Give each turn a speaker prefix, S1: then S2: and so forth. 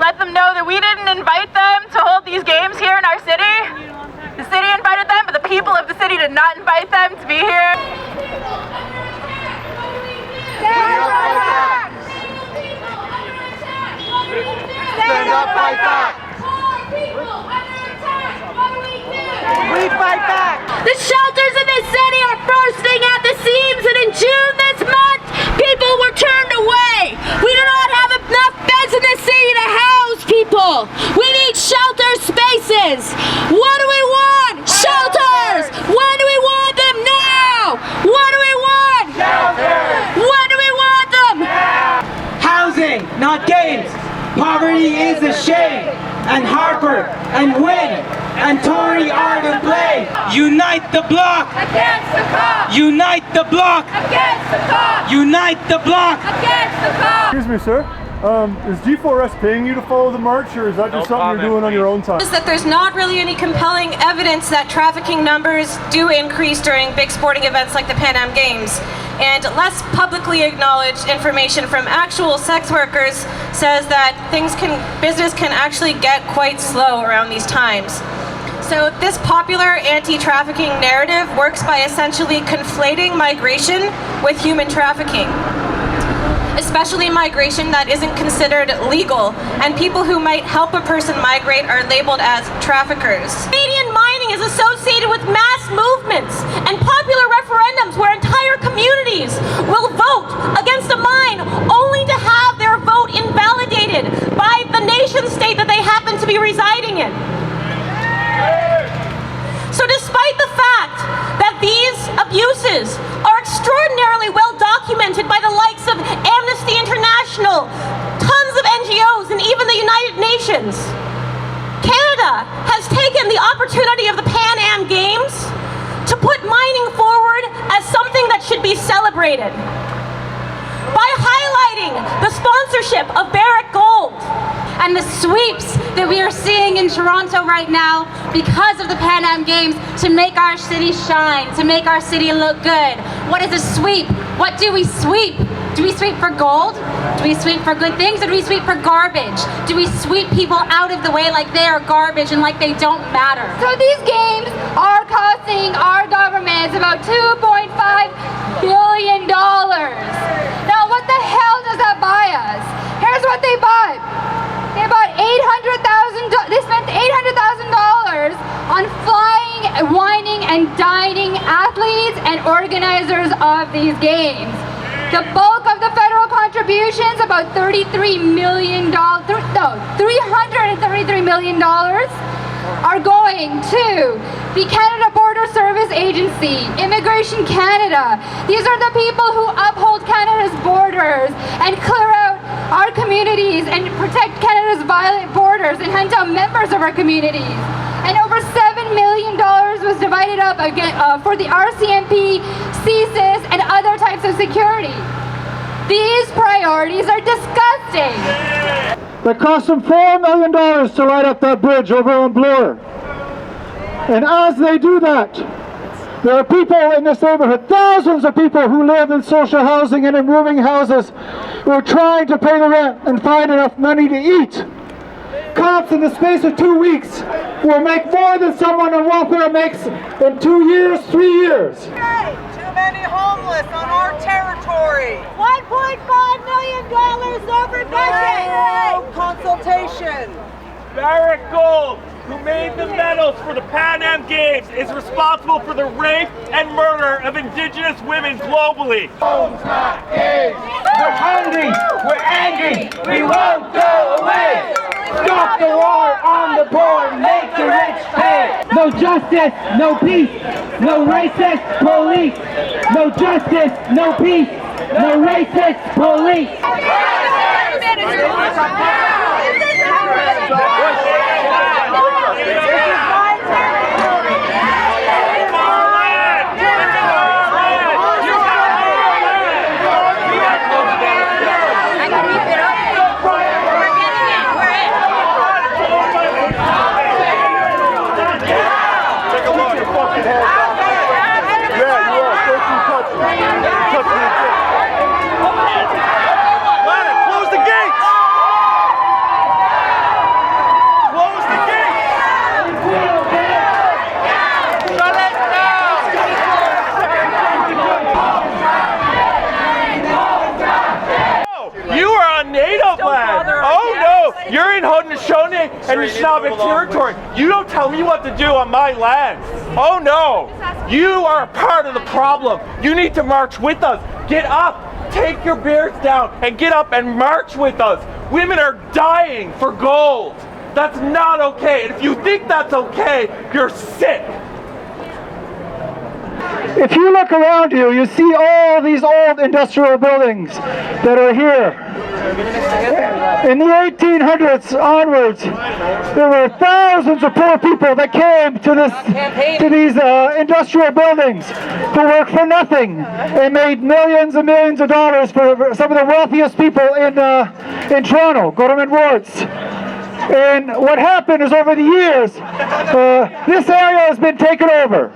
S1: let them know that we didn't invite them to hold these games here in our city. The city invited them, but the people of the city did not invite them to be here.
S2: Stand up, fight back! We fight back!
S3: The shelters in this city are bursting at the seams, and in June this month, people were turned away. We do not have enough beds in this city to house people. We need shelter spaces. What do we want? Shelters! When do we want them? Now! What do we want?
S2: Shelters!
S3: When do we want them?
S2: Now! Housing, not games. Poverty is a shame. And Harper and Wynne and Tory are to blame. Unite the bloc
S3: Against the cop!
S2: Unite the bloc
S3: Against the cop!
S2: Unite the bloc
S3: Against the cop!
S4: Excuse me, sir. Is G4S paying you to follow the march, or is that just something you're doing on your own time?
S5: Is that there's not really any compelling evidence that trafficking numbers do increase during big sporting events like the Pan Am Games. And less publicly acknowledged information from actual sex workers says that business can actually get quite slow around these times. So this popular anti-trafficking narrative works by essentially conflating migration with human trafficking, especially migration that isn't considered legal, and people who might help a person migrate are labeled as traffickers. Canadian mining is associated with mass movements and popular referendums where entire communities will vote against a mine only to have their vote invalidated by the nation state that they happen to be residing in. So despite the fact that these abuses are extraordinarily well documented by the likes of Amnesty International, tons of NGOs, and even the United Nations, Canada has taken the opportunity of the Pan Am Games to put mining forward as something that should be celebrated. By highlighting the sponsorship of Barrick Gold
S3: and the sweeps that we are seeing in Toronto right now because of the Pan Am Games to make our city shine, to make our city look good. What is a sweep? What do we sweep? Do we sweep for gold? Do we sweep for good things, or do we sweep for garbage? Do we sweep people out of the way like they are garbage and like they don't matter?
S6: So these games are costing our government about $2.5 billion. Now what the hell does that buy us? Here's what they bought. They bought they spent $800,000 on flying, wining, and dining athletes and organizers of these games. The bulk of the federal contributions, about $333 million, are going to the Canada Border Service Agency, Immigration Canada. These are the people who uphold Canada's borders and clear out our communities and protect Canada's violent borders and hunt down members of our communities. And over $7 million was divided up again, for the RCMP, CSIS, and other types of security. These priorities are disgusting.
S4: That cost them $4 million to light up that bridge over on Bloor. And as they do that, there are people in this neighborhood, thousands of people who live in social housing and in rooming houses, who are trying to pay the rent and find enough money to eat. Cops in the space of 2 weeks will make more than someone on welfare makes in 2 years, 3 years.
S2: Too many homeless on our territory.
S3: $1.5 million over budget!
S2: No consultation.
S7: Barrick Gold, who made the medals for the Pan Am Games, is responsible for the rape and murder of Indigenous women globally.
S2: Home's not games. We're hungry. We're angry. We won't go away. Stop the war on the poor. Make the rich pay. No justice, no peace. No racist police. No justice, no peace. No racist police.
S7: No, you're in Haudenosaunee and Anishinaabe territory. You don't tell me what to do on my land. Oh no, you are a part of the problem. You need to march with us. Get up, take your beards down, and get up and march with us. Women are dying for gold. That's not okay. And if you think that's okay, you're sick.
S4: If you look around you, you see all these old industrial buildings that are here. In the 1800s onwards, there were thousands of poor people that came to these industrial buildings who worked for nothing and made millions and millions of dollars for some of the wealthiest people in Toronto, government wards. And what happened is over the years, this area has been taken over.